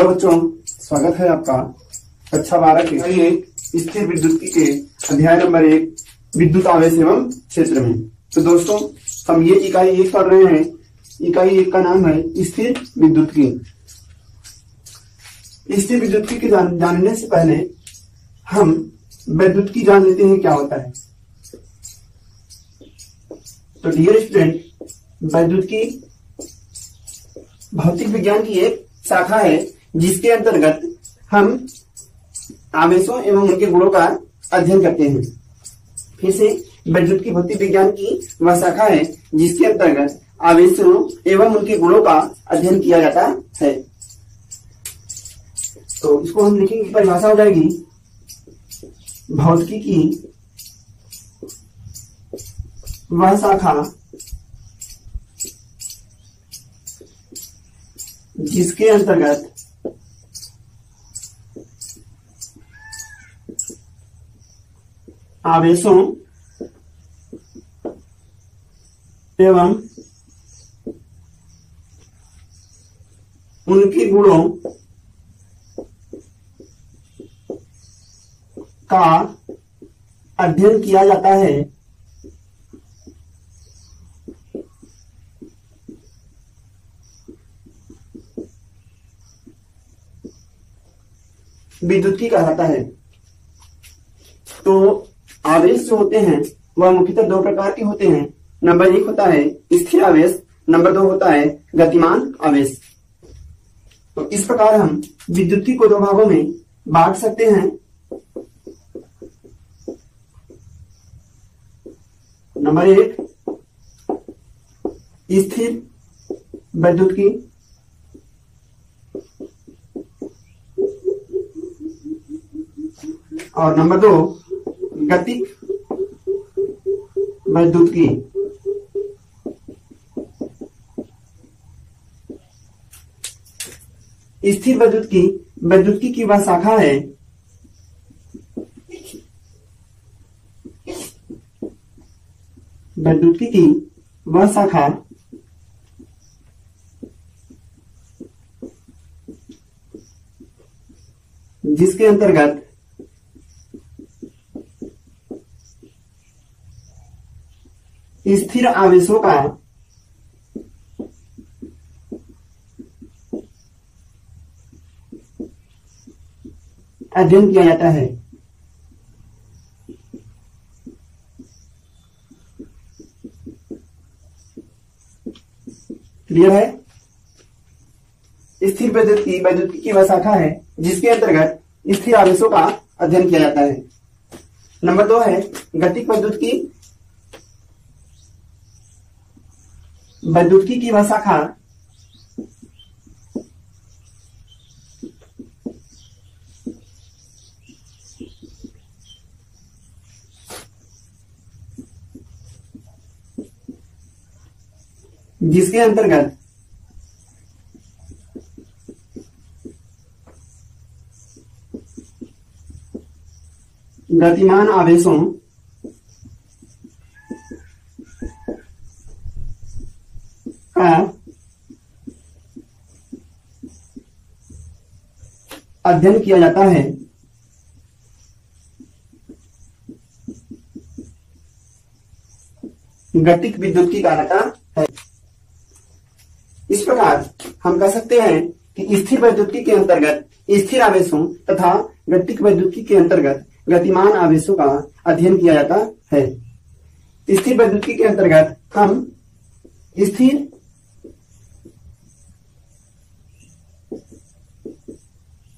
Hello बच्चों, स्वागत है आपका कक्षा 12 के स्थिर विद्युत के अध्याय नंबर 1 विद्युत आवेश एवं क्षेत्र में। तो दोस्तों, हम ये इकाई 1 पढ़ रहे हैं। इकाई 1 का नाम है स्थिर विद्युत की। स्थिर विद्युत की जानने से पहले हम विद्युत की जान लेते हैं क्या होता है। तो डियर स्टूडेंट, विद्युत की भौतिक विज्ञान की एक शाखा है जिसके अंतर्गत हम आवेशों एवं उनके गुणों का अध्ययन करते हैं। फिर से, विद्युत की भौतिक विज्ञान की वह शाखा है जिसके अंतर्गत आवेशों एवं उनके गुणों का अध्ययन किया जाता है। तो इसको हम लिखेंगे, परिभाषा हो जाएगी भौतिकी की वह शाखा जिसके अंतर्गत आवेशों एवं उनके गुणों का अध्ययन किया जाता है। विद्युत की कहलाता है। तो आवेश जो होते हैं वह मुख्यतः 2 प्रकार के होते हैं। नंबर 1 होता है स्थिर आवेश, नंबर 2 होता है गतिमान आवेश। तो इस प्रकार हम विद्युत को 2 भागों में बांट सकते हैं। नंबर 1 स्थिर विद्युत की, और नंबर 2 गतिक विद्युत की। स्थिर विद्युत की वह शाखा है विद्युत की वह शाखा जिसके अंतर्गत स्थिर आवेशों का अध्ययन किया जाता है। क्लियर है? स्थिर विद्युत की वह शाखा है जिसके अंतर्गत स्थिर आवेशों का अध्ययन किया जाता है। नंबर 2 है गतिक विद्युत की वह शाखा जिसके अंतर्गत गतिमान आवेशों का अध्ययन किया जाता है। गतिक विद्युत की कहलाता है। इस प्रकार हम कह सकते हैं कि स्थिर विद्युत के अंतर्गत स्थिर आवेशों तथा गतिक विद्युत के अंतर्गत गतिमान आवेशों का अध्ययन किया जाता है। स्थिर विद्युत के अंतर्गत हम स्थिर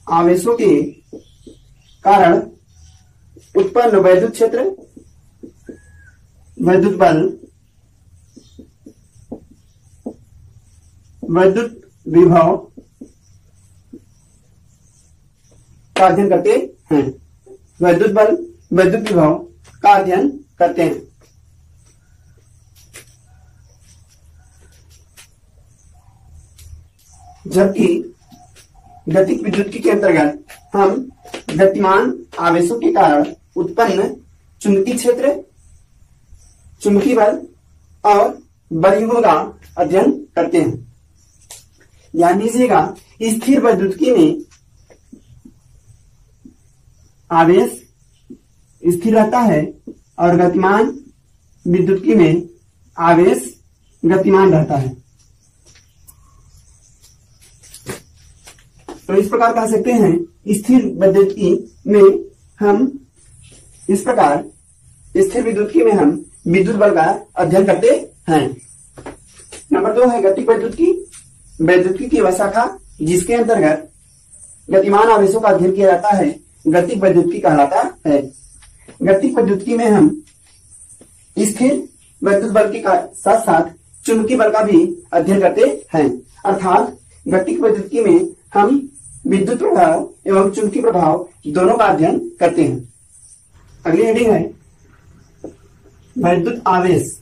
आवेशों के कारण उत्पन्न वैद्युत क्षेत्र, वैद्युत बल, वैद्युत विभव का अध्ययन करते हैं। वैद्युत बल, वैद्युत विभव का अध्ययन करते हैं। जबकि गतिक विद्युत के अंतर्गत हम गतिमान आवेशों के कारण उत्पन्न चुंबकीय क्षेत्र, चुंबकीय बल और बलयुग्म का अध्ययन करते हैं। ध्यान दीजिएगा, स्थिर वैद्युतिकी में आवेश स्थिर रहता है और गतिमान विद्युतिकी में आवेश गतिमान रहता है। तो इस प्रकार कह सकते हैं स्थिर वैद्युतिकी में हम इस प्रकार स्थिर विद्युतिकी में हम विद्युत बल का अध्ययन करते हैं। नंबर 2 है गतिक वैद्युतिकी। वैद्युतिकी की वह शाखा जिसके अंतर्गत गतिमान आवेशों का अध्ययन किया जाता है गतिक वैद्युतिकी कहलाता है। गतिक वैद्युतिकी में हम स्थिर वैद्युत बल के साथ साथ चुंबकीय बल का भी अध्ययन करते हैं। अर्थात गतिक वैद्युतिकी में हम विद्युत प्रभाव एवं चुंबकीय प्रभाव दोनों का अध्ययन करते हैं। अगली हेडिंग है वैद्युत आवेश।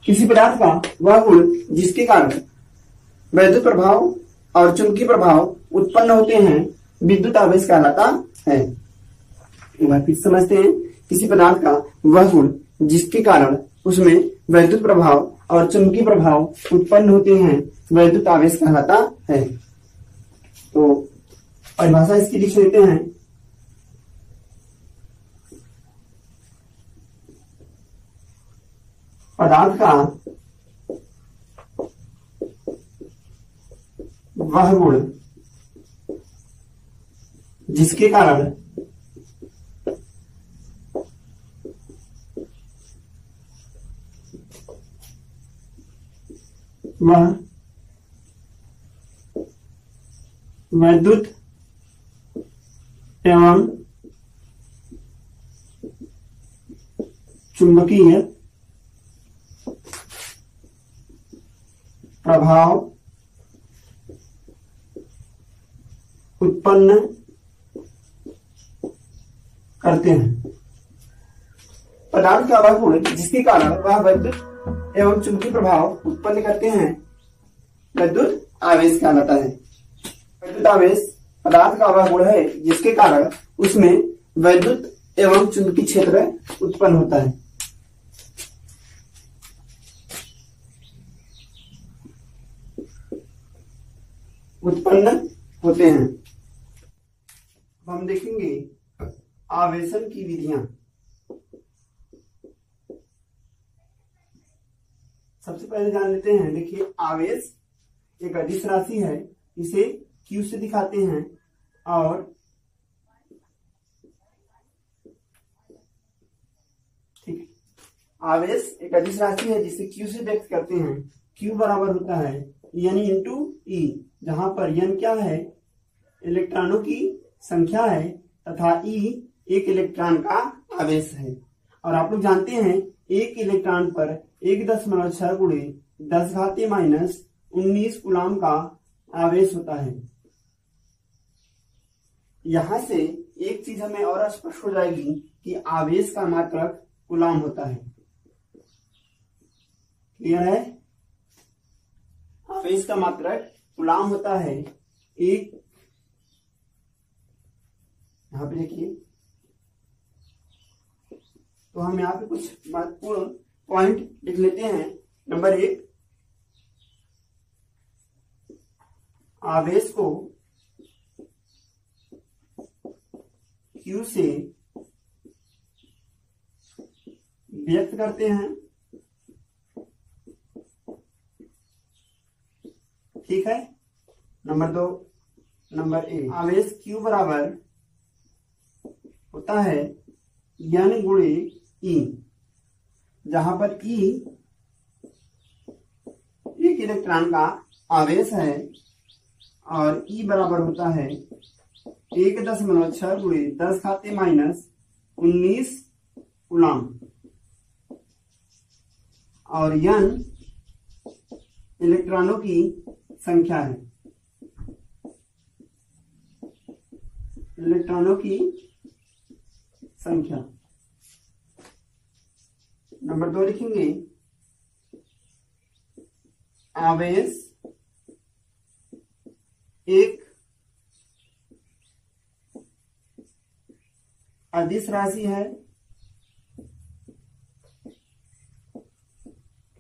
किसी पदार्थ का वह गुण जिसके कारण वैद्युत प्रभाव और चुंबकीय प्रभाव उत्पन्न होते हैं विद्युत आवेश कहलाता है। एक बार फिर समझते हैं, किसी पदार्थ का वह गुण जिसके कारण उसमें वैद्युत प्रभाव और चुंबकीय प्रभाव उत्पन्न होते हैं वैद्युत आवेश कहलाता है। तो परिभाषा इसकी लिख लेते हैं। पदार्थ का वह गुण जिसके कारण वह वैद्युत एवं चुंबकीय प्रभाव उत्पन्न करते हैं। पदार्थ का वह गुण जिसके कारण वह विद्युत एवं चुंबकीय प्रभाव उत्पन्न करते हैं विद्युत आवेश कहलाता है। विद्युत आवेश पदार्थ का वह गुण है जिसके कारण उसमें विद्युत एवं चुंबकीय क्षेत्र उत्पन्न होता है। उत्पन्न होते हैं। अब हम देखेंगे आवेशन की विधियां। सबसे पहले जान लेते हैं, देखिए आवेश एक अदिश राशि है, इसे Q से दिखाते हैं और ठीक है, आवेश एक अदिश राशि है जिसे Q से व्यक्त करते हैं। Q बराबर होता है N इंटू E, जहां पर N क्या है, इलेक्ट्रॉनों की संख्या है तथा E एक इलेक्ट्रॉन का आवेश है। और आप लोग जानते हैं एक इलेक्ट्रॉन पर 1.6 गुणे 10 घातीय -19 कूलाम का आवेश होता है। यहां से एक चीज हमें और स्पष्ट हो जाएगी कि आवेश का मात्रक कूलाम होता है। क्लियर है? आवेश का मात्रक कूलाम होता है। एक यहां पे देखिए, तो हम यहाँ पे कुछ महत्वपूर्ण पॉइंट लिख लेते हैं। नंबर 1, आवेश को Q से व्यक्त करते हैं। ठीक है। नंबर 2, नंबर 1, आवेश Q बराबर होता है N गुणे E, जहां पर E एक इलेक्ट्रॉन का आवेश है और E बराबर होता है 1.6 गुणे 10 घातीय -19 कूलाम और N इलेक्ट्रॉनों की संख्या है। इलेक्ट्रॉनों की संख्या। नंबर 2 लिखेंगे, आवेश एक अदिश राशि है।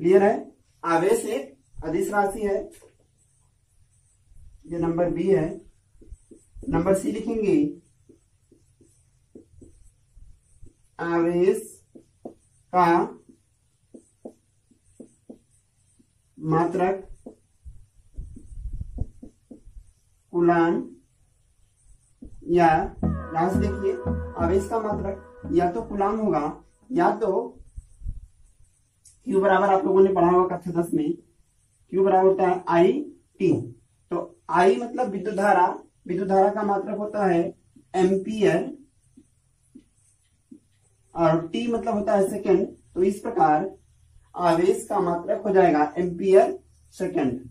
क्लियर है। आवेश एक अदिश राशि है, ये नंबर बी है। नंबर सी लिखेंगे आवेश का मात्रक कूलाम, या यहां से देखिए आवेश का मात्रक या तो कूलाम होगा या तो Q बराबर, आप लोगों ने पढ़ा होगा कक्षा 10 में, Q बराबर होता है आई टी। तो I मतलब विद्युत धारा, विद्युत धारा का मात्रक होता है एम्पियर, और T मतलब होता है सेकंड। तो इस प्रकार आवेश का मात्रक हो जाएगा एम्पियर सेकंड।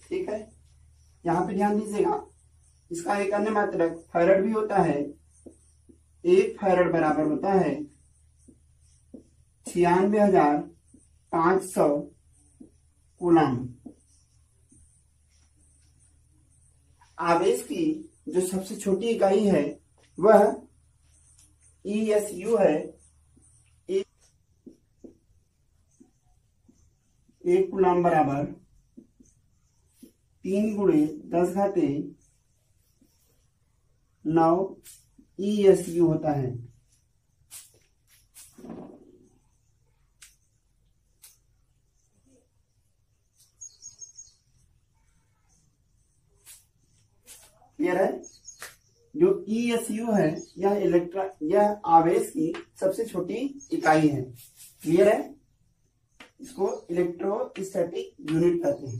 ठीक है, यहां पे ध्यान दीजिएगा, इसका एक अन्य मात्रक फैरड भी होता है। एक फैरड बराबर होता है 96,500 कूलाम। आवेश की जो सबसे छोटी इकाई है वह ESU है। एक कूलाम बराबर 3 × 10⁹ ESU होता है। क्लियर है। जो ESU है यह आवेश की सबसे छोटी इकाई है। क्लियर है, इसको इलेक्ट्रोस्टैटिक यूनिट कहते हैं।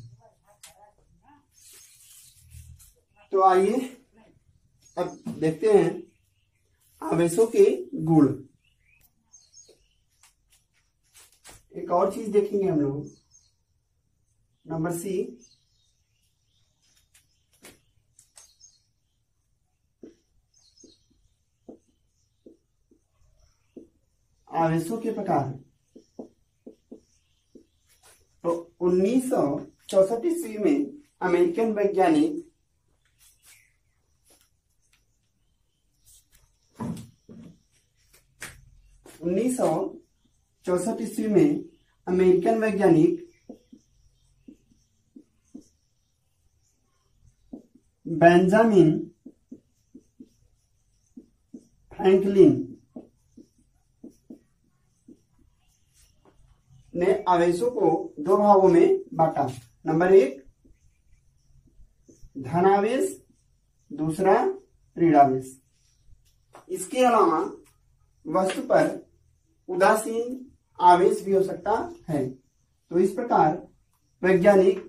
तो आइए अब देखते हैं आवेशों के गुण। एक और चीज देखेंगे हम लोग, नंबर सी, आवेशों के प्रकार। तो 1964 ईस्वी में अमेरिकन वैज्ञानिक बेंजामिन फ्रैंकलिन ने आवेशों को दो भागों में बांटा। नंबर 1 धनावेश, दूसरा ऋणावेश। इसके अलावा वस्तु पर उदासीन आवेश भी हो सकता है। तो इस प्रकार वैज्ञानिक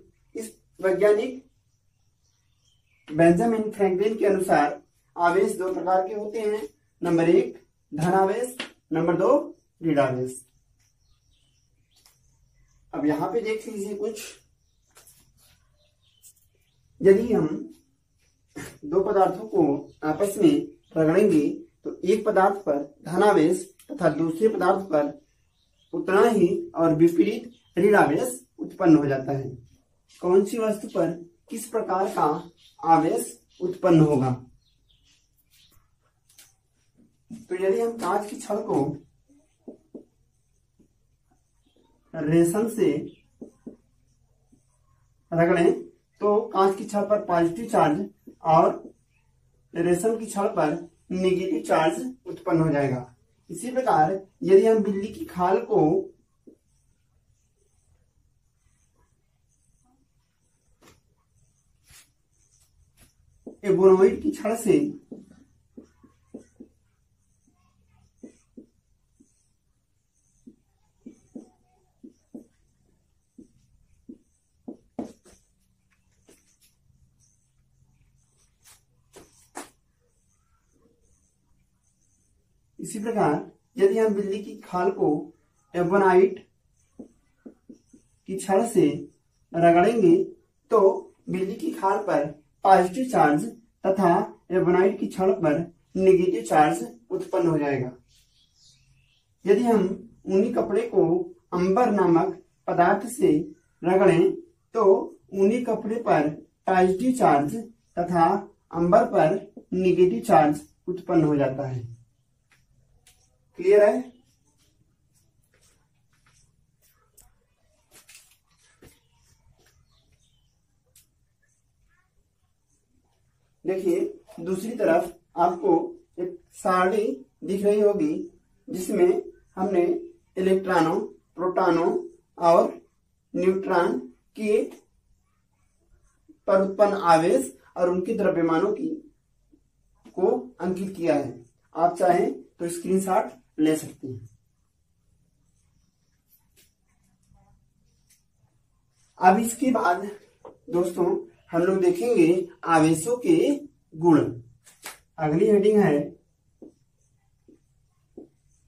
बेंजामिन फ्रैंकलिन के अनुसार आवेश दो प्रकार के होते हैं। नंबर 1 धनावेश, नंबर 2 ऋणावेश। अब यहां पे देख लीजिए कुछ, यदि हम दो पदार्थों को आपस में रगड़ेंगे तो एक पदार्थ पर धनावेश तथा दूसरे पदार्थ पर उतना ही और विपरीत ऋणावेश उत्पन्न हो जाता है। कौन सी वस्तु पर किस प्रकार का आवेश उत्पन्न होगा? तो यदि हम कांच की छड़ को रेशम से रगड़ें तो कांच की छड़ पर पॉजिटिव चार्ज और रेशम की छड़ पर नेगेटिव चार्ज उत्पन्न हो जाएगा। इसी प्रकार यदि हम बिल्ली की खाल को एबोनोइड की छड़ से इसी प्रकार यदि हम बिल्ली की खाल को एबोनाइट की छड़ से रगड़ेंगे तो बिल्ली की खाल पर पॉजिटिव चार्ज तथा एबोनाइट की छड़ पर नेगेटिव चार्ज उत्पन्न हो जाएगा। यदि हम ऊनी कपड़े को अंबर नामक पदार्थ से रगड़ें तो ऊनी कपड़े पर पॉजिटिव चार्ज तथा अंबर पर नेगेटिव चार्ज उत्पन्न हो जाता है। क्लियर है। देखिए दूसरी तरफ आपको एक सारणी दिख रही होगी जिसमें हमने इलेक्ट्रॉनों, प्रोटॉनों और न्यूट्रॉन के पर उत्पन्न आवेश और उनके द्रव्यमानों को अंकित किया है। आप चाहें तो स्क्रीनशॉट ले सकते हैं। अब इसके बाद दोस्तों हम लोग देखेंगे आवेशों के गुण। अगली हेडिंग है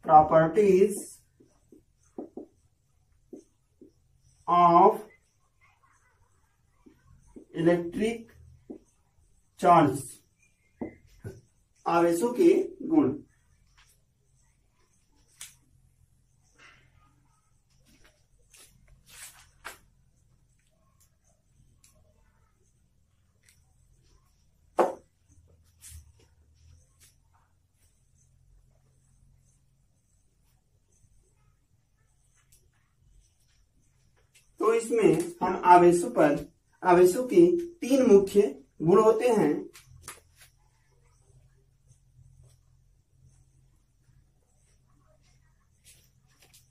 प्रॉपर्टीज ऑफ इलेक्ट्रिक चार्ज, आवेशों के गुण। तो इसमें हम आवेशों के तीन मुख्य गुण होते हैं।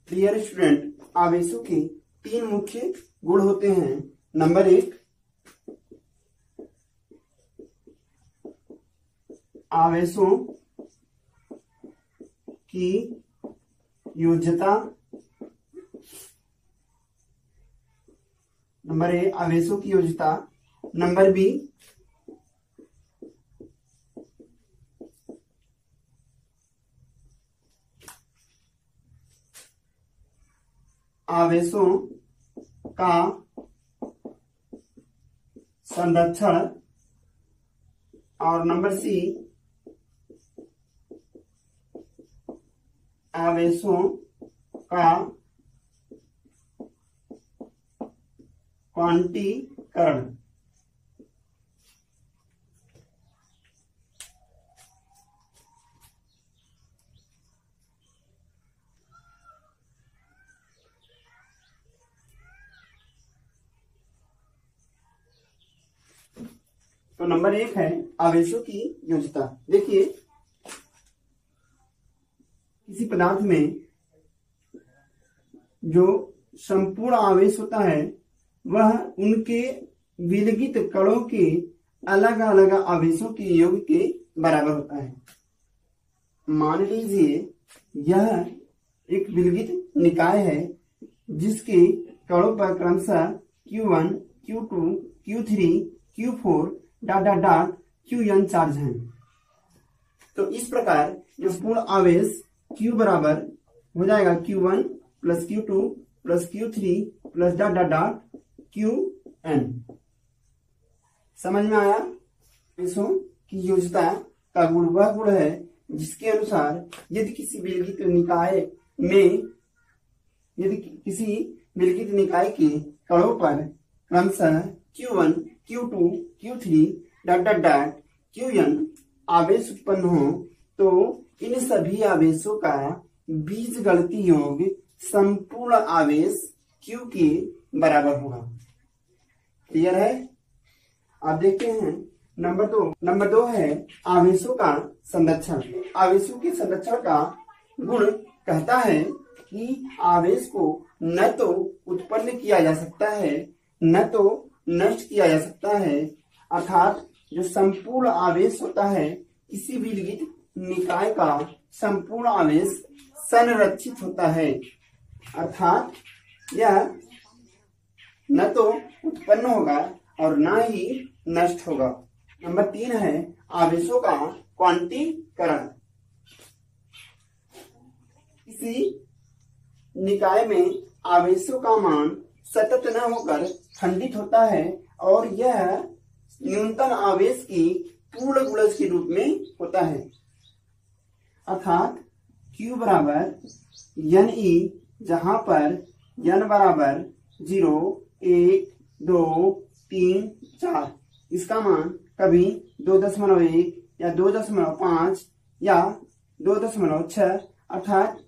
डियर स्टूडेंट, आवेशों के तीन मुख्य गुण होते हैं। नंबर 1, आवेशों की योज्यता। नंबर ए, आवेशों की योज्यता। नंबर बी, आवेशों का संरक्षण। और नंबर सी, आवेशों का क्वांटीकरण। तो नंबर 1 है आवेशों की योज्यता। देखिए किसी पदार्थ में जो संपूर्ण आवेश होता है वह उनके विलगित कणों के अलग अलग आवेशों के योग के बराबर होता है। मान लीजिए यह एक विलगित निकाय है जिसके कणों पर क्रमशः Q1, Q2, Q3, Q4 Qn charge हैं। तो इस प्रकार जो पूर्ण आवेश Q बराबर हो जाएगा Q1 plus Q2 plus Q3 plus Qn। समझ में आया? आवेशों की योज्यता का गुण वह गुण है जिसके अनुसार यदि किसी विलगित निकाय के कणों पर क्रमशः Q1, Q2, Q3 Qn आवेश उत्पन्न हो तो इन सभी आवेशों का बीजगणितीय योग संपूर्ण आवेश Q के बराबर होगा। क्लियर है? आप देखते हैं नंबर दो है आवेशों का संरक्षण। आवेशों के संरक्षण का गुण कहता है कि आवेश को न तो उत्पन्न किया जा सकता है न तो नष्ट किया जा सकता है। अर्थात जो संपूर्ण आवेश होता है किसी विलगित निकाय का संपूर्ण आवेश संरक्षित होता है, अर्थात यह न तो उत्पन्न होगा और न ही नष्ट होगा। नंबर 3 है आवेशों का क्वांटीकरण। किसी निकाय में आवेशों का मान सतत न होकर खंडित होता है और यह न्यूनतम आवेश की पूर्ण गुणज के रूप में होता है। अर्थात Q बराबर Ne, जहां पर n बराबर 0, 1, 2, 3, 4, इसका मान कभी 2.1 या 2.5 या 2.6 अर्थात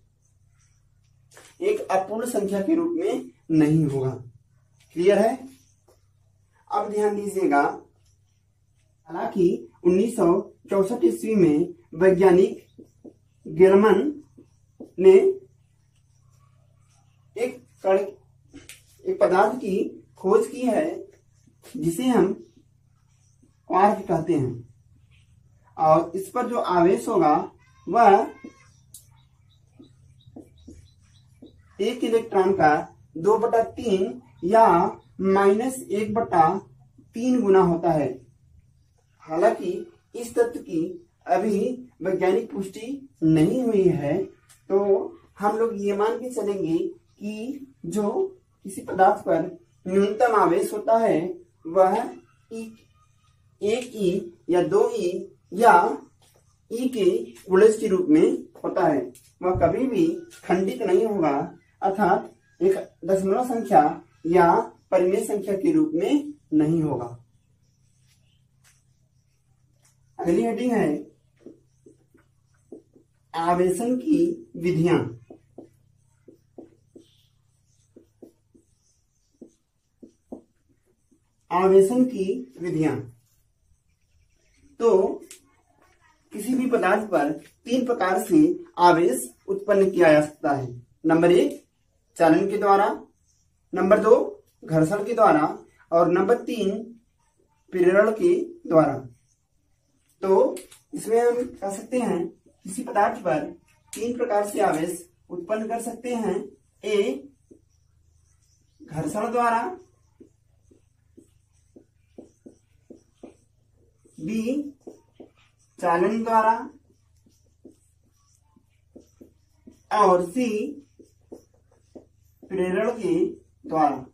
एक अपूर्ण संख्या के रूप में नहीं होगा। क्लियर है? अब ध्यान दीजिएगा हालांकि 1964 ईस्वी में वैज्ञानिक गेलमन ने एक पदार्थ की खोज की है जिसे हम क्वार्क कहते हैं, और इस पर जो आवेश होगा वह एक इलेक्ट्रॉन का 2/3 या -1/3 गुना होता है। हालांकि इस तथ्य की अभी वैज्ञानिक पुष्टि नहीं हुई है, तो हम लोग ये मान के चलेंगे कि जो किसी पदार्थ पर न्यूनतम आवेश होता है वह एक ई या 2 ई या ई के गुणज के रूप में होता है। वह कभी भी खंडित नहीं होगा, अर्थात एक दशमलव संख्या या परिमेय संख्या के रूप में नहीं होगा। अगली हेडिंग है आवेशन की विधियां। आवेशन की विधियां। तो किसी भी पदार्थ पर 3 प्रकार से आवेश उत्पन्न किया जा सकता है। नंबर 1 चालन के द्वारा, नंबर 2 घर्षण के द्वारा, और नंबर 3 प्रेरण के द्वारा। तो इसमें हम कह सकते हैं किसी पदार्थ पर 3 प्रकार से आवेश उत्पन्न कर सकते हैं। ए घर्षण द्वारा, बी चालन द्वारा, और सी प्रेरण के द्वारा।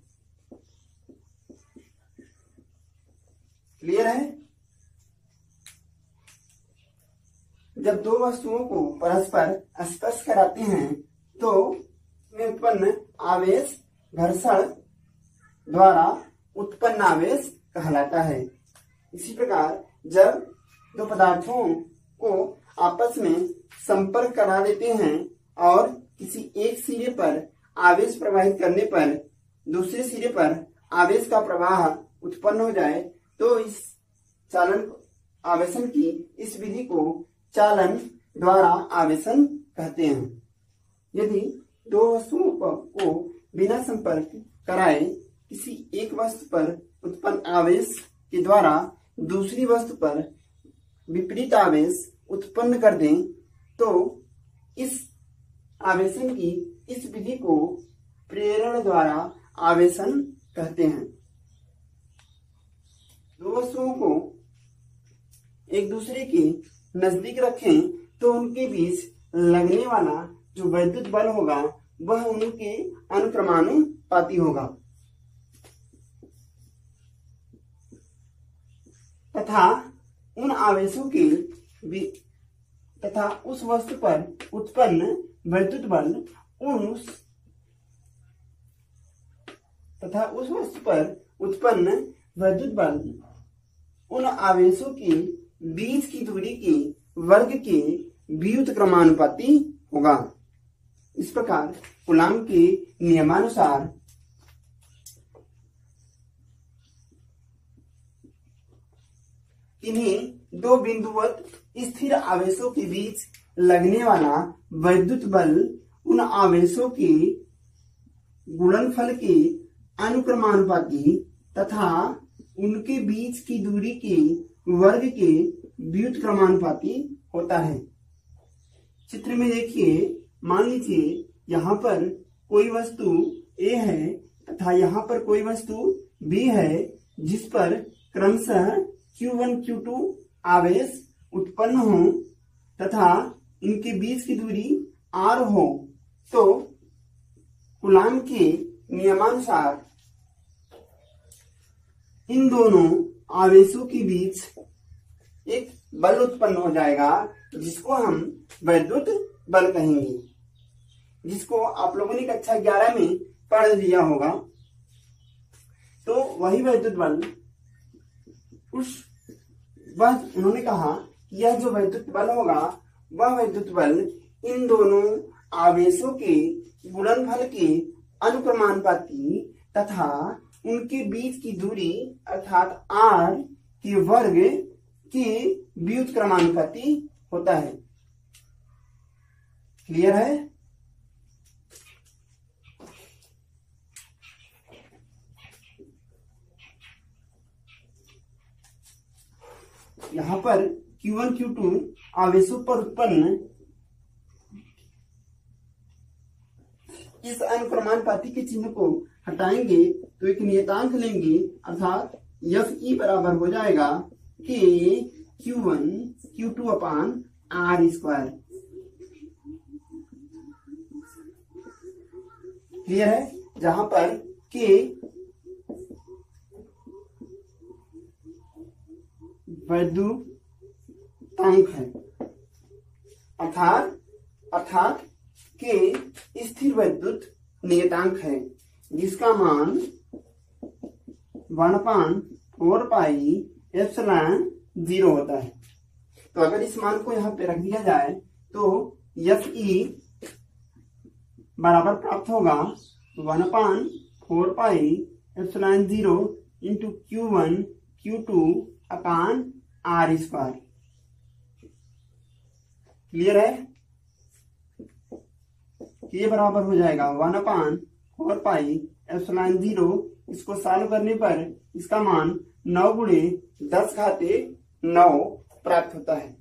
क्लियर है? जब दो वस्तुओं को परस्पर स्पर्श कराते हैं तो में उत्पन्न आवेश घर्षण द्वारा उत्पन्न आवेश कहलाता है। इसी प्रकार जब दो पदार्थों को आपस में संपर्क करा देते हैं और किसी एक सिरे पर आवेश प्रवाहित करने पर दूसरे सिरे पर आवेश का प्रवाह उत्पन्न हो जाए तो इस चालन आवेशन की इस विधि को चालन द्वारा आवेशन कहते हैं। यदि दो वस्तुओं को बिना संपर्क कराए किसी एक वस्तु पर उत्पन्न आवेश के द्वारा दूसरी वस्तु पर विपरीत आवेश उत्पन्न कर दें तो इस आवेशन की इस विधि को प्रेरण द्वारा आवेशन कहते हैं। दो वस्तुओं को एक दूसरे के नजदीक रखें तो उनके बीच लगने वाला जो वैद्युत बल होगा वह उनके अनुक्रमानुपाती होगा तथा उन आवेशों के तथा उस वस्तु पर उत्पन्न वैद्युत बल उस वस्तु पर उत्पन्न वैद्युत बल उन आवेशों के बीच की दूरी के वर्ग के व्युत्क्रमानुपाती होगा। इस प्रकार कूलाम के नियमानुसार इन्हीं दो बिंदुवत स्थिर आवेशों के बीच लगने वाला वैद्युत बल उन आवेशों के गुणनफल के अनुक्रमानुपाती तथा उनके बीच की दूरी के वर्ग के व्युत्क्रमानुपाती होता है। चित्र में देखिए, मान लीजिए यहाँ पर कोई वस्तु A है तथा यहाँ पर कोई वस्तु B है जिस पर क्रमशः Q1 Q2 आवेश उत्पन्न हो तथा इनके बीच की दूरी R हो, तो कूलाम के नियमानुसार इन दोनों आवेशों के बीच एक बल उत्पन्न हो जाएगा जिसको हम वैद्युत बल कहेंगे, जिसको आप लोगों ने कक्षा 11 में पढ़ लिया होगा। तो वही वैद्युत बल उन्होंने कहा कि यह जो वैद्युत बल होगा वह वैद्युत बल इन दोनों आवेशों के गुणनफल के अनुक्रमानुपाती तथा उनके बीच की दूरी अर्थात R के वर्ग कि व्युत्क्रमानुपाती होता है। क्लियर है? यहां पर Q1 Q2 आवेशों पर उत्पन्न इस अनुक्रमानुपाती के चिन्ह को हटाएंगे तो एक नियतांक लेंगे, अर्थात Fe बराबर हो जाएगा कि Q1 Q2 अपान R स्क्वायर। क्लियर है? जहां पर K वैद्युतांक है, अर्थात K स्थिर वैद्युत नियतांक है, जिसका मान 1/4 पाई एप्सिलॉन 0 होता है। तो अगर इस मान को यहां पे रख दिया जाए तो Fe बराबर प्राप्त होगा 1/4 pi epsilon 0 into Q1 Q2 अपान R स्क्वायर। क्लियर है? ये बराबर हो जाएगा 1/4 पाई एप्सिलॉन 0। इसको सॉल्व करने पर इसका मान 9 गुणे 10⁻9 प्राप्त होता है।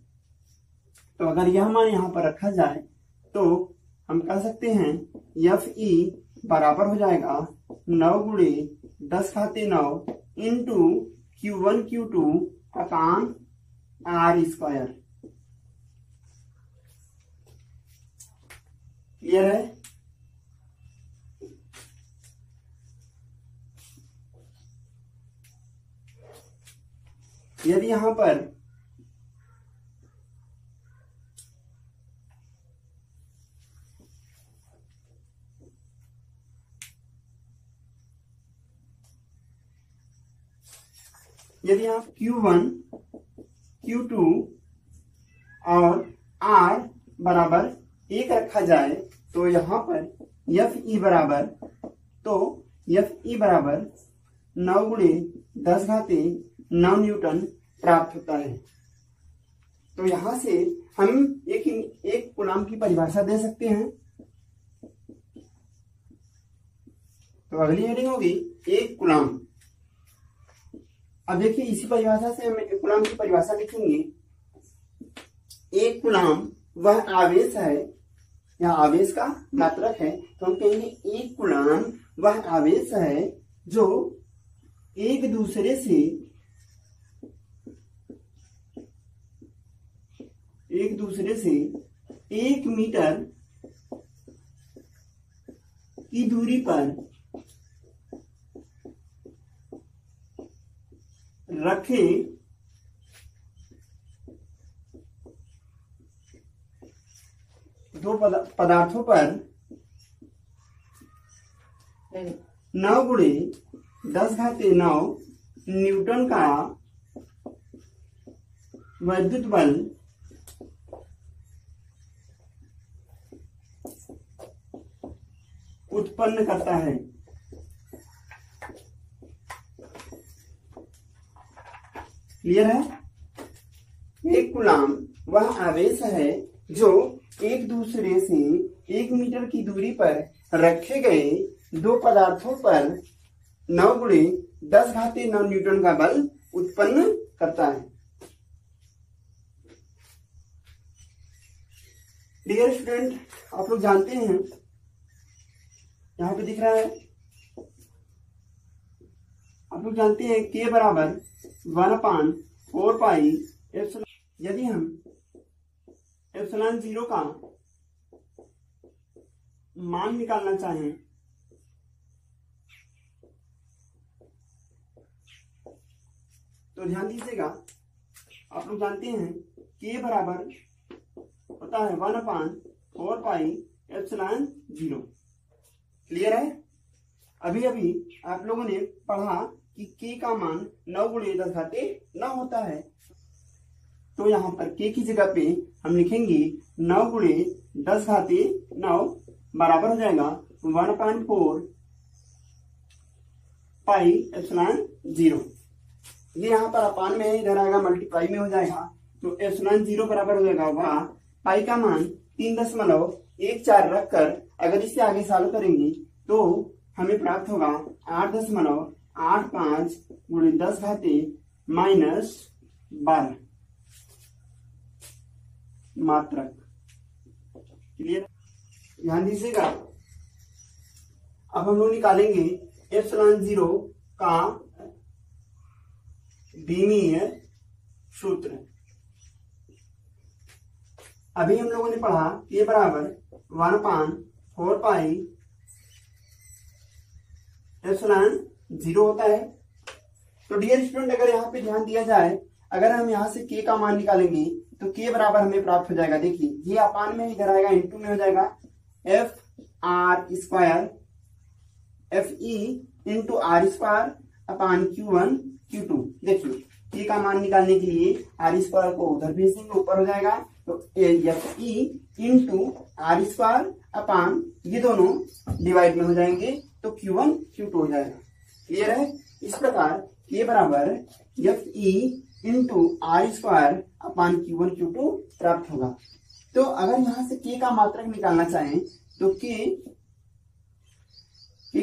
तो अगर यह मान यहां पर रखा जाए तो हम कह सकते हैं Fe बराबर हो जाएगा 9 गुणे 10⁻9 इंटू Q1 Q2 अपान R स्क्वायर। क्लियर है? यदि यहां पर आप Q1 Q2 और R बराबर 1 रखा जाए तो यहां पर Fe बराबर 9 गुणे 10⁻9 न्यूटन प्राप्त होता है। तो यहां से हम एक कूलाम की परिभाषा दे सकते हैं। तो अगली हेडिंग होगी 1 कूलाम। अब देखिए इसी परिभाषा से हम एक कूलाम की परिभाषा लिखेंगे। 1 कूलाम वह आवेश है, या आवेश का मात्रक है, तो हम कहेंगे 1 कूलाम वह आवेश है जो एक दूसरे से 1 मीटर की दूरी पर रखे दो पदार्थों पर 9 गुणे 10⁻9 न्यूटन का वैद्युत बल उत्पन्न करता है। क्लियर है? 1 कूलाम वह आवेश है जो एक दूसरे से 1 मीटर की दूरी पर रखे गए दो पदार्थों पर 9 गुणे 10⁻9 न्यूटन का बल उत्पन्न करता है। डियर स्टूडेंट, आप लोग जानते हैं, यहां पे दिख रहा है, आप लोग जानते हैं K बराबर 1/4 पाई एप्सिलॉन। यदि हम एप्सिलॉन 0 का मान निकालना चाहें तो ध्यान दीजिएगा, आप लोग जानते हैं K बराबर होता है 1/4 पाई एप्सिलॉन 0। क्लियर है? अभी आप लोगों ने पढ़ा कि K का मान 9 गुणे 10⁻9 होता है। तो यहां पर K की जगह पे हम लिखेंगे 9 गुणे 10⁻9 बराबर हो जाएगा 1/4 पाई एप्सिलॉन 0। ये यहाँ पर अपान में है, इधर आएगा मल्टीप्लाई में हो जाएगा। तो एप्सिलॉन 0 बराबर हो जाएगा वह पाई का मान 3.14 रखकर अगर इससे आगे सॉल्व करेंगे तो हमें प्राप्त होगा 8.85 गुणे 10 घाते -12 मात्रक। क्लियर? ध्यान दीजिएगा। अब हम लोग निकालेंगे एप्सिलॉन 0 का बीमीय सूत्र। अभी हम लोगों ने पढ़ा ये बराबर 1/4 पाई एप्सिलॉन 0 होता है। तो डियर स्टूडेंट, अगर यहाँ पे ध्यान दिया जाए, अगर हम यहाँ से के का मान निकालेंगे तो के बराबर हमें प्राप्त हो जाएगा। देखिए ये अपान में इधर आएगा, इंटू में हो जाएगा F R square F E into R square upon Q1 Q2। देखिए के का मान निकालने के लिए आर स्क्वायर को उधर भेजेंगे, ऊपर हो जाएगा तो F E into R square upon ये दोनों डिवाइड में हो जाएंगे तो Q1 Q2 हो जाएगा। क्लियर है? इस प्रकार के बराबर F E into R square upon Q1 Q2 प्राप्त होगा। तो अगर यहां से के का मात्रक निकालना चाहें तो के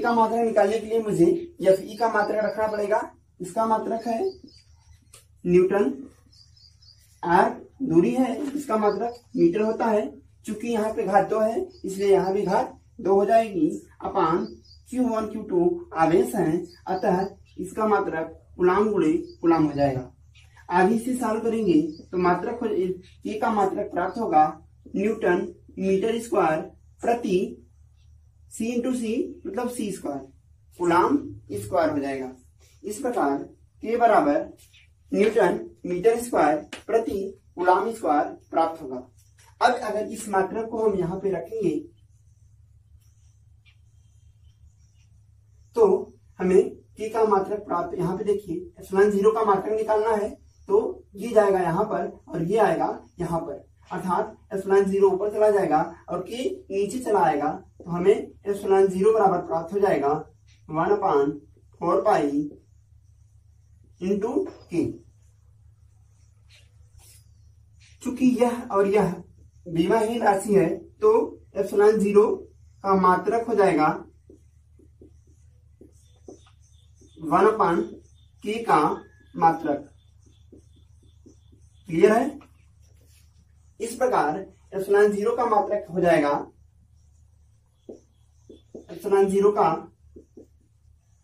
का मात्रक निकालने के लिए मुझे एफ ई का मात्रक रखना पड़ेगा। इसका मात्रक है न्यूटन, आर दूरी है, इसका मात्रक मीटर होता है। चूंकि यहाँ पे घात 2 है इसलिए यहाँ भी घात 2 हो जाएगी अपान Q1 Q2 आवेश है, अतः इसका मात्रक कूलाम गुणे कूलाम हो जाएगा। आगे से सॉल्व करेंगे तो मात्रक के का मात्रक प्राप्त होगा न्यूटन मीटर स्क्वायर प्रति सी इंटू सी मतलब सी स्क्वायर कूलाम स्क्वायर हो जाएगा। इस प्रकार के बराबर न्यूटन मीटर स्क्वायर प्रति कूलाम स्क्वायर प्राप्त होगा। अब अगर इस मात्रक को हम यहाँ पे रखेंगे तो हमें के का मात्रक प्राप्त, यहाँ पे देखिए एप्सिलॉन 0 का मात्रक निकालना है तो ये जाएगा यहाँ पर और ये आएगा यहाँ पर, अर्थात एप्सिलॉन 0 ऊपर चला जाएगा और के नीचे चला आएगा तो हमें एप्सिलॉन 0 बराबर प्राप्त हो जाएगा 1/4 पाई इंटू के। चूंकि यह और यह विमाहीन राशि है तो एप्सिलॉन 0 का मात्रक हो जाएगा 1/k का मात्रक। क्लियर है? इस प्रकार एप्सिलॉन 0 का मात्रक हो जाएगा, एप्सिलॉन 0 का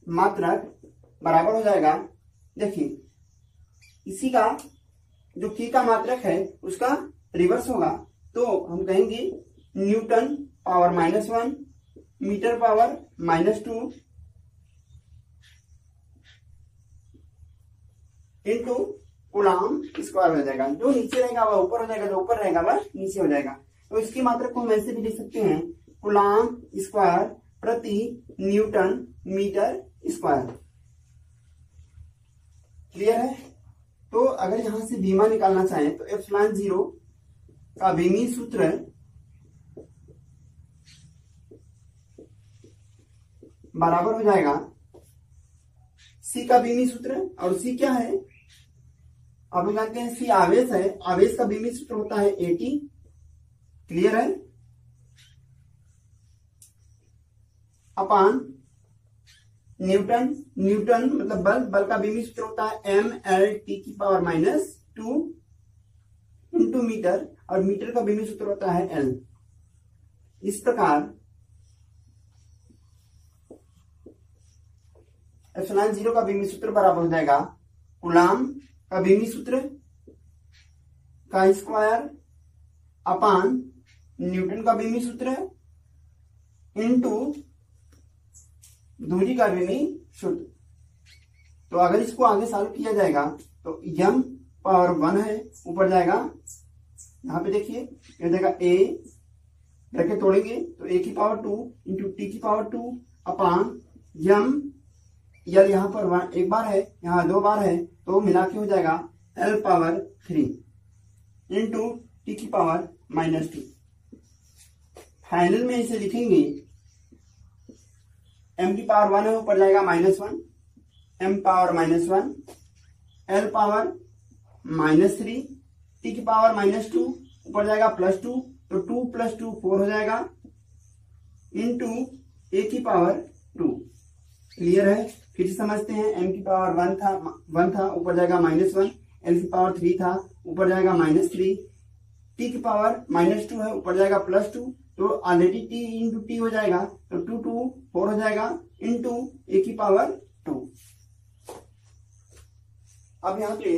मात्रक बराबर हो जाएगा, देखिए इसी का जो के का मात्रक है उसका रिवर्स होगा तो हम कहेंगे newton power -1 metre power -2 into coulomb square हो जाएगा। जो नीचे रहेगा वह ऊपर हो जाएगा, जो ऊपर रहेगा वह नीचे हो जाएगा। तो इसकी मात्रक को हम ऐसे भी लिख सकते हैं कूलाम स्क्वायर प्रति न्यूटन मीटर स्क्वायर। क्लियर है? तो अगर यहां से बीमा निकालना चाहें तो एप्सिलॉन 0 का बीमी सूत्र बराबर हो जाएगा सी का बीमी सूत्र, और सी क्या है आप लोग जानते हैं, सी आवेश है, आवेश का बीमी सूत्र होता है AT। क्लियर है? अपान न्यूटन, न्यूटन मतलब बल, बल का बीमी सूत्र होता है mLT⁻² इंटू मीटर, और मीटर का बीमी सूत्र होता है L। इस प्रकार एप्सिलॉन 0 का बीमी सूत्र बराबर हो जाएगा कूलाम का बीमी सूत्र का स्क्वायर अपान न्यूटन का बीमी सूत्र इंटू दूरी का बीमी सूत्र। तो अगर इसको आगे सॉल्व किया जाएगा तो m पावर 1 है, ऊपर जाएगा, यहाँ पे देखिए यह जाएगा a ब्रैकेट तोड़ेंगे तो a की पावर 2 इंटू t की पावर 2 अपान m, यल यहाँ पर एक बार है, यहाँ 2 बार है तो मिला के हो जाएगा L पावर 3 इंटू टी की पावर -2। फाइनल में इसे लिखेंगे m की पावर 1 है, ऊपर जाएगा -1, m power -1 L power -3, T की पावर -2, ऊपर जाएगा +2, तो 2 + 2 4 हो जाएगा, इंटू ए की पावर 2। क्लियर है? फिर से समझते हैं। m की पावर 1 था, ऊपर जाएगा -1, l की पावर 3 था, ऊपर जाएगा -3, t की पावर -2 है, ऊपर जाएगा +2, तो ऑलरेडी t इंटू टी हो जाएगा, तो 2 2 4 हो जाएगा, इंटू ए की पावर 2। अब यहाँ पे